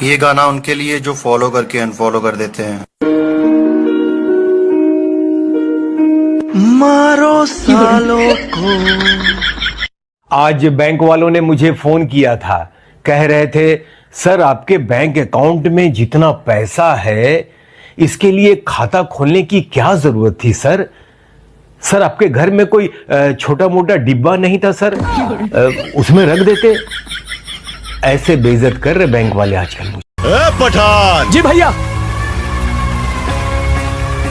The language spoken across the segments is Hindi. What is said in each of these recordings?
ये गाना उनके लिए जो फॉलो करके अनफॉलो कर देते हैं। मारो सालों को। आज बैंक वालों ने मुझे फोन किया था, कह रहे थे सर आपके बैंक अकाउंट में जितना पैसा है इसके लिए खाता खोलने की क्या जरूरत थी सर। सर आपके घर में कोई छोटा मोटा डिब्बा नहीं था सर, उसमें रख देते। ऐसे बेइज्जत कर रहे बैंक वाले आजकल मुझे। पठान जी भैया।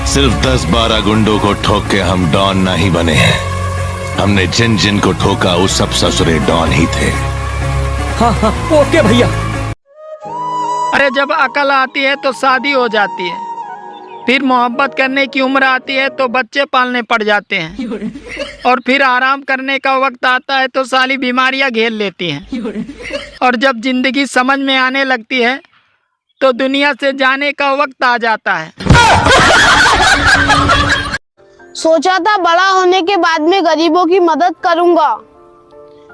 सिर्फ 10-12 गुंडों को ठोक के हम डॉन नहीं बने हैं, हमने जिन जिन को ठोका वो सब ससुरे डॉन ही थे। हाँ हाँ ओके भैया। अरे जब अकल आती है तो शादी हो जाती है, फिर मोहब्बत करने की उम्र आती है तो बच्चे पालने पड़ जाते हैं, और फिर आराम करने का वक्त आता है तो सारी बीमारियां घेर लेती हैं, और जब जिंदगी समझ में आने लगती है तो दुनिया से जाने का वक्त आ जाता है। सोचा था बड़ा होने के बाद में गरीबों की मदद करूंगा,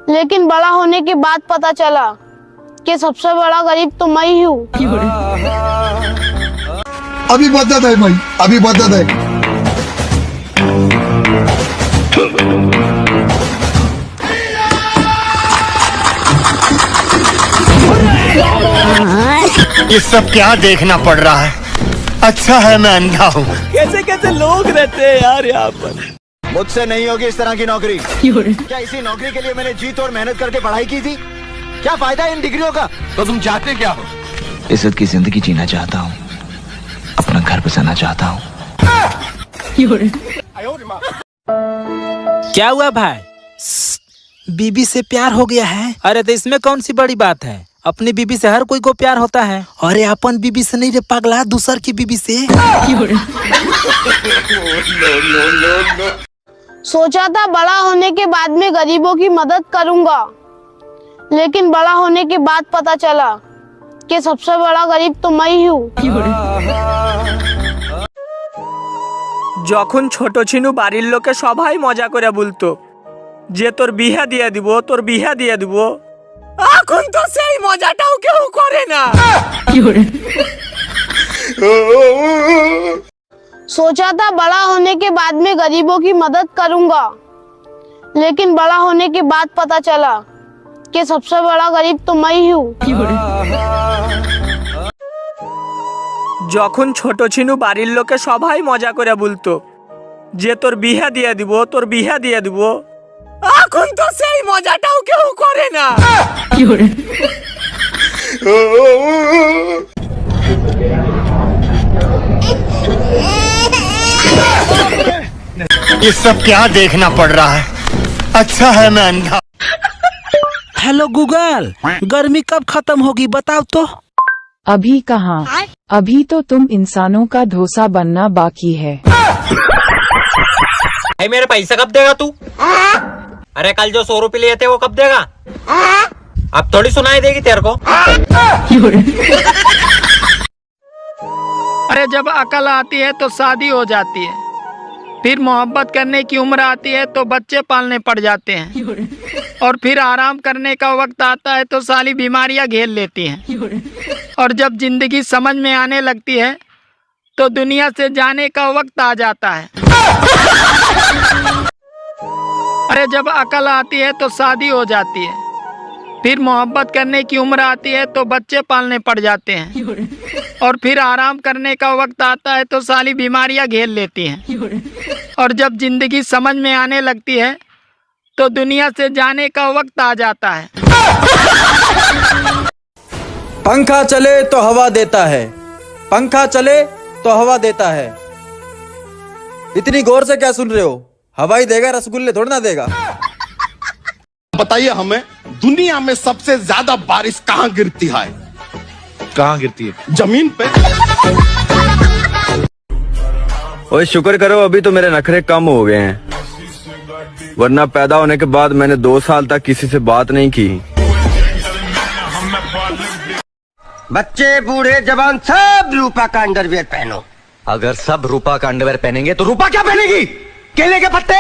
लेकिन बड़ा होने के बाद पता चला कि सबसे बड़ा गरीब तो मैं ही हूँ। अभी बदत है भाई, अभी बदत है। ये सब क्या देखना पड़ रहा है? अच्छा है मैं अंधा हूँ। कैसे कैसे लोग रहते हैं यार यहाँ पर। मुझसे नहीं होगी इस तरह की नौकरी। क्या इसी नौकरी के लिए मैंने जी तोड़ मेहनत करके पढ़ाई की थी? क्या फायदा इन डिग्रियों का? तो तुम चाहते क्या हो? इज्जत की जिंदगी जीना चाहता हूँ, अपना घर बसाना चाहता हूँ। क्या हुआ भाई? बीबी से प्यार हो गया है। अरे तो इसमें कौन सी बड़ी बात है, अपनी बीबी से हर कोई को प्यार होता है। अरे अपन बीबी से नहीं रे पगला, दूसर की बीबी से। सोचा था बड़ा होने के बाद में गरीबों की मदद करूंगा, लेकिन बड़ा होने के बाद पता चला कि सबसे बड़ा गरीब तो मैं ही हूँ। যখন ছোট ছিনু বাড়ির লোকে সবাই মজা করে বলতো যে তোর বিয়ে দিয়ে দিব, তোর বিয়ে দিয়ে দিব, এখন তো সেই মজাটাও কেউ করে না। सोचा था बड़ा होने के बाद में गरीबों की मदद करूंगा, लेकिन बड़ा होने के बाद पता चला कि सबसे बड़ा गरीब तो मैं ही हूँ। যখন ছোট ছিনু বাড়ির লোকে সবাই মজা করে বলতো যে তোর বিয়ে দিয়ে দিব, তোর বিয়ে দিয়ে দিব, এখন তো সেই মজাটাও কেউ করে না। ये सब क्या देखना पड़ रहा है? अच्छा है मैं अंधा। हेलो गूगल, गर्मी कब खत्म होगी बताओ तो। अभी कहाँ, अभी तो तुम इंसानों का डोसा बनना बाकी है। मेरे पैसा कब देगा तू? अरे कल जो 100 रुपए लिए थे वो कब देगा? अब थोड़ी सुनाई देगी तेरे को। अरे जब अकल आती है तो शादी हो जाती है, फिर मोहब्बत करने की उम्र आती है तो बच्चे पालने पड़ जाते हैं, और फिर आराम करने का वक्त आता है तो सारी बीमारियां घेर लेती हैं, और जब जिंदगी समझ में आने लगती है तो दुनिया से जाने का वक्त आ जाता है। अरे जब अकल आती है तो शादी हो जाती है, फिर मोहब्बत करने की उम्र आती है तो बच्चे पालने पड़ जाते हैं, और फिर आराम करने का वक्त आता है तो सारी बीमारियां घेर लेती हैं, और जब जिंदगी समझ में आने लगती है तो दुनिया से जाने का वक्त आ जाता है। पंखा चले तो हवा देता है, पंखा चले तो हवा देता है। इतनी गौर से क्या सुन रहे हो? हवा ही देगा, रसगुल्ले थोड़ी ना देगा। बताइए हमें, दुनिया में सबसे ज्यादा बारिश कहाँ गिरती है? कहाँ गिरती है? जमीन पे। ओए शुक्र करो अभी तो मेरे नखरे कम हो गए हैं, वरना पैदा होने के बाद मैंने 2 साल तक किसी से बात नहीं की। बच्चे बूढ़े जवान सब रूपा का अंडरवियर पहनो। अगर सब रूपा का अंडरवेयर पहनेंगे तो रूपा क्या पहनेगी? केले के पत्ते?